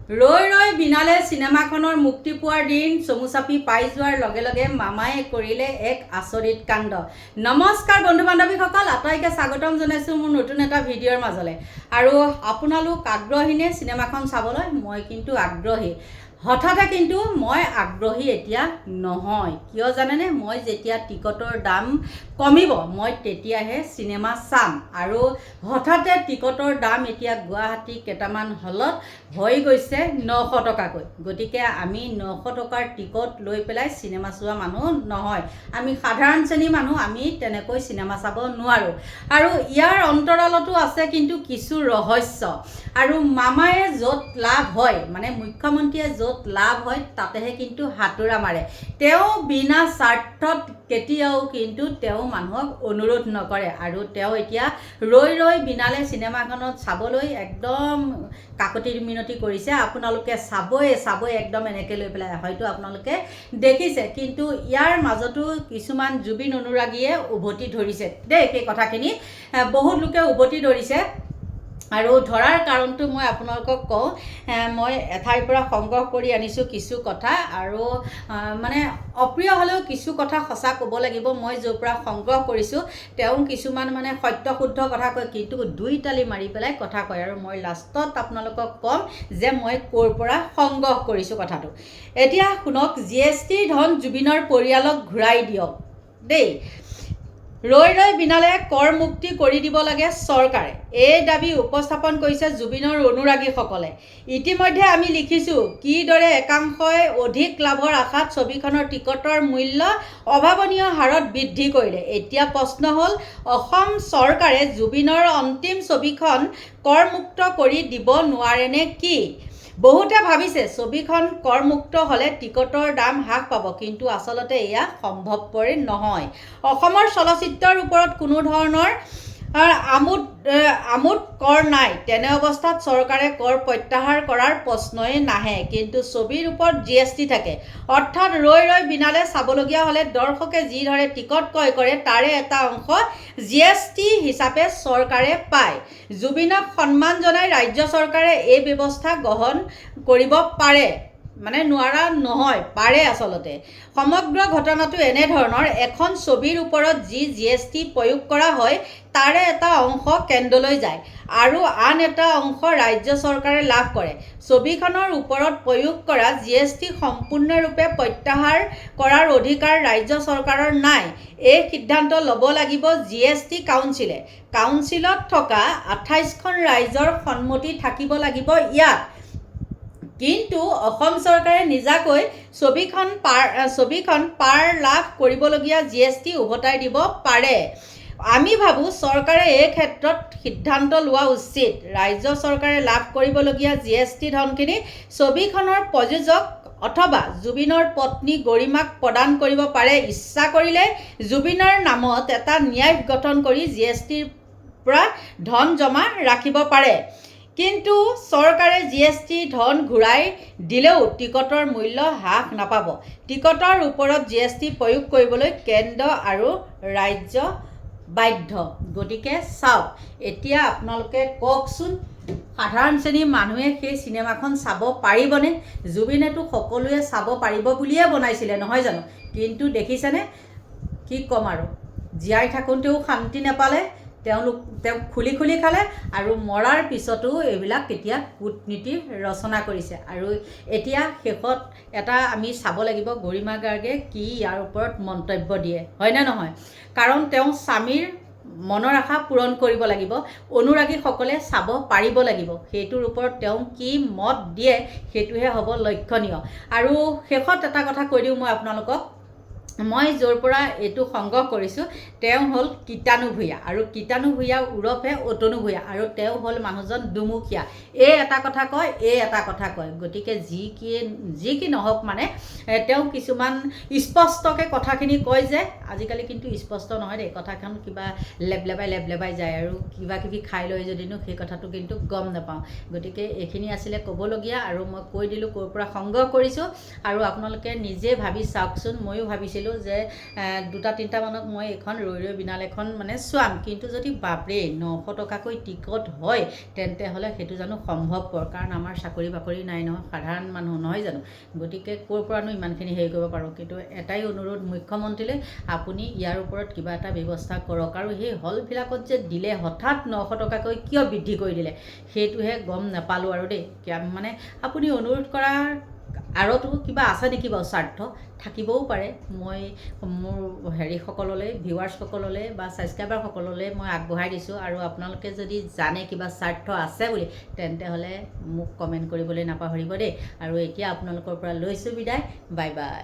ৰৈ ৰৈ বিনালে চিনেমাখনৰ মুক্তি পোৱাৰ দিন চমু চাপি পাই যোৱাৰ লগে লগে মামায়ে কৰিলে এক আচৰিত কাণ্ড। নমস্কাৰ বন্ধু বান্ধৱীসকল, আটাইকে স্বাগতম জনাইছোঁ মোৰ নতুন এটা ভিডিঅ'ৰ মাজলৈ। আৰু আপোনালোক আগ্ৰহীনে চিনেমাখন চাবলৈ? মই কিন্তু আগ্ৰহী। হঠাতে কিন্তু মই আগ্ৰহী এতিয়া নহয়, কিয় জানেনে? মই যেতিয়া টিকটৰ দাম কমিব মই তেতিয়াহে চিনেমা চাম। আৰু হঠাতে টিকটৰ দাম এতিয়া গুৱাহাটী কেইটামান হলত হৈ গৈছে 900 টকাকৈ। গতিকে আমি 900 টকাৰ টিকট লৈ পেলাই চিনেমা চোৱা মানুহ নহয়, আমি সাধাৰণ শ্ৰেণীৰ মানুহ, আমি তেনেকৈ চিনেমা চাব নোৱাৰোঁ। আৰু ইয়াৰ অন্তৰালতো আছে কিন্তু কিছু ৰহস্য। আৰু মামায়ে য'ত লাভ হয়, মানে মুখ্যমন্ত্ৰীয়ে য'ত লাভ হয় তাতেহে কিন্তু হাতোৰা মাৰে। তেওঁ বিনা স্বাৰ্থত কেতিয়াও কিন্তু তেওঁ মানুহক অনুৰোধ নকৰে। আৰু তেওঁ এতিয়া ৰৈ ৰৈ বিনালে চিনেমাখনত চাবলৈ একদম কাকতি মিনতি কৰিছে। আপোনালোকে চাবই একদম এনেকৈ লৈ পেলাই হয়তো আপোনালোকে দেখিছে। কিন্তু ইয়াৰ মাজতো কিছুমান জুবিন অনুৰাগীয়ে উভতি ধৰিছে দেই, সেই কথাখিনি বহুত লোকে উভতি ধৰিছে। আৰু ধৰাৰ কাৰণটো মই আপোনালোকক কওঁ, মই এঠাইৰ পৰা সংগ্ৰহ কৰি আনিছোঁ কিছু কথা। আৰু মানে অপ্ৰিয় হ'লেও কিছু কথা সঁচা ক'ব লাগিব। মই য'ৰ পৰা সংগ্ৰহ কৰিছোঁ তেওঁ কিছুমান মানে সত্য শুদ্ধ কথা কয়, কিন্তু দুই তালি মাৰি পেলাই কথা কয়। আৰু মই লাষ্টত আপোনালোকক ক'ম যে মই ক'ৰ পৰা সংগ্ৰহ কৰিছোঁ কথাটো। এতিয়া শুনক, GST ধন জুবিনৰ পৰিয়ালক ঘূৰাই দিয়ক দেই। ৰৈ ৰৈ বিনালে কৰ মুক্তি কৰি দিব লাগে চৰকাৰে, এই দাবী উপস্থাপন কৰিছে জুবিনৰ অনুৰাগীসকলে। ইতিমধ্যে আমি লিখিছোঁ কিদৰে একাংশই অধিক লাভৰ আশাত ছবিখনৰ টিকটৰ মূল্য অভাৱনীয় হাৰত বৃদ্ধি কৰিলে। এতিয়া প্ৰশ্ন হ'ল, অসম চৰকাৰে জুবিনৰ অন্তিম ছবিখন কৰমুক্ত কৰি দিব নোৱাৰেনে কি? বহুতে ভাবিছে ছবিখন কৰমুক্ত হ'লে টিকটৰ দাম হ্ৰাস পাব, কিন্তু আচলতে এয়া সম্ভৱপৰ নহয়। অসমৰ চলচ্চিত্ৰৰ ওপৰত কোনো ধৰণৰ আমোদ কৰ নাই। তেনে অৱস্থাত চৰকাৰে কৰ প্ৰত্যাহাৰ কৰাৰ প্ৰশ্নই নাহে। কিন্তু ছবিৰ ওপৰত GST থাকে, অৰ্থাৎ ৰৈ ৰৈ বিনালে চাবলগীয়া হ'লে দৰ্শকে যিদৰে টিকট ক্ৰয় কৰে তাৰে এটা অংশ GST হিচাপে চৰকাৰে পায়। জুবিনক সন্মান জনাই ৰাজ্য চৰকাৰে এই ব্যৱস্থা গ্ৰহণ কৰিব পাৰে, মানে নোৱাৰা নহয়, পাৰে আচলতে। সমগ্ৰ ঘটনাটো এনেধৰণৰ, এখন ছবিৰ ওপৰত যি GST প্ৰয়োগ কৰা হয় তাৰে এটা অংশ কেন্দ্ৰলৈ যায় আৰু আন এটা অংশ ৰাজ্য চৰকাৰে লাভ কৰে। ছবিখনৰ ওপৰত প্ৰয়োগ কৰা GST সম্পূৰ্ণৰূপে প্ৰত্যাহাৰ কৰাৰ অধিকাৰ ৰাজ্য চৰকাৰৰ নাই। এই সিদ্ধান্ত ল'ব লাগিব GST কাউন্সিলে। কাউন্সিলত থকা 28খন ৰাইজৰ সন্মতি থাকিব লাগিব ইয়াত। কিন্তু অসম চৰকাৰে নিজাকৈ ছবিখন পাৰ লাভ কৰিবলগীয়া GST উভতাই দিব পাৰে। আমি ভাবোঁ চৰকাৰে এই ক্ষেত্ৰত সিদ্ধান্ত লোৱা উচিত। ৰাজ্য চৰকাৰে লাভ কৰিবলগীয়া GST ধনখিনি ছবিখনৰ প্ৰযোজক অথবা জুবিনৰ পত্নী গৰিমাক প্ৰদান কৰিব পাৰে। ইচ্ছা কৰিলে জুবিনৰ নামত এটা ন্যাস গঠন কৰি GSTৰ পৰা ধন জমা ৰাখিব পাৰে। কিন্তু চৰকাৰে GST ধন ঘূৰাই দিলেও টিকটৰ মূল্য হ্ৰাস নাপাব। টিকটৰ ওপৰত GST প্ৰয়োগ কৰিবলৈ কেন্দ্ৰ আৰু ৰাজ্য বাধ্য। গতিকে চাওক, এতিয়া আপোনালোকে কওকচোন, সাধাৰণ শ্ৰেণীৰ মানুহে সেই চিনেমাখন চাব পাৰিবনে? জুবিনেতো সকলোৱে চাব পাৰিব বুলিয়ে বনাইছিলে, নহয় জানো? কিন্তু দেখিছেনে, কি ক'ম আৰু, জীয়াই থাকোঁতেও শান্তি নাপালে, তেওঁক খুলি খালে, আৰু মৰাৰ পিছতো এইবিলাক এতিয়া কূটনীতি ৰচনা কৰিছে। আৰু এতিয়া শেষত এটা আমি চাব লাগিব গৰিমা গাৰ্গে কি ইয়াৰ ওপৰত মন্তব্য দিয়ে, হয়নে নহয়? কাৰণ তেওঁ স্বামীৰ মনৰ আশা পূৰণ কৰিব লাগিব, অনুৰাগীসকলে চাব পাৰিব লাগিব। সেইটোৰ ওপৰত তেওঁ কি মত দিয়ে সেইটোহে হ'ব লক্ষণীয়। আৰু শেষত এটা কথা কৈ দিওঁ মই আপোনালোকক, মই য'ৰ পৰা এইটো সংগ্ৰহ কৰিছোঁ তেওঁ হ'ল কীটাণু ভূঞা, আৰু কীটাণু ভূঞা ওৰফে অতনু ভূঞা, আৰু তেওঁ হ'ল মানুহজন দুমুখীয়া। এই এটা কথা কয়, এই এটা কথা কয়। গতিকে যি কি নহওক, মানে তেওঁ কিছুমান স্পষ্টকৈ কথাখিনি কয় যে, আজিকালি কিন্তু স্পষ্ট নহয় দেই, কথাখন কিবা লেবলেবাই যায়, আৰু কিবা কিবি খাই লৈ যদিনো সেই কথাটো কিন্তু গম নাপাওঁ। গতিকে এইখিনি আছিলে ক'বলগীয়া, আৰু মই কৈ দিলোঁ ক'ৰ পৰা সংগ্ৰহ কৰিছোঁ। আৰু আপোনালোকে নিজে ভাবি চাওকচোন, ময়ো ভাবিছিলোঁ ভাবিছিলোঁ যে 2-3টা মানত মই এখন ৰৈ ৰৈ বিনাল এখন মানে চোৱাম, কিন্তু যদি বাপৰে 900 টকাকৈ টিকট হয় তেন্তে হ'লে সেইটো জানো সম্ভৱপৰ? কাৰণ আমাৰ চাকৰি বাকৰি নাই নহয়, সাধাৰণ মানুহ নহয় জানো, গতিকে ক'ৰ পৰানো ইমানখিনি হেৰি কৰিব পাৰোঁ। কিন্তু এটাই অনুৰোধ মুখ্যমন্ত্ৰীলৈ, আপুনি ইয়াৰ ওপৰত কিবা এটা ব্যৱস্থা কৰক। আৰু সেই হলবিলাকত যে দিলে হঠাৎ 900 টকাকৈ কিয় বৃদ্ধি কৰি দিলে সেইটোহে গম নাপালোঁ আৰু দেই। মানে আপুনি অনুৰোধ কৰাৰ আৰতো কিবা আছে নেকি বাৰু? স্বাৰ্থ থাকিবও পাৰে। মই মোৰ হেৰিসকললৈ, ভিউৱাৰ্ছসকললৈ বা ছাবস্ক্ৰাইবাৰসকললৈ মই আগবঢ়াই দিছোঁ। আৰু আপোনালোকে যদি জানে কিবা স্বাৰ্থ আছে বুলি তেন্তে হ'লে মোক কমেণ্ট কৰিবলৈ নাপাহৰিব দেই। আৰু এতিয়া আপোনালোকৰ পৰা লৈছোঁ বিদায়, বাই বাই।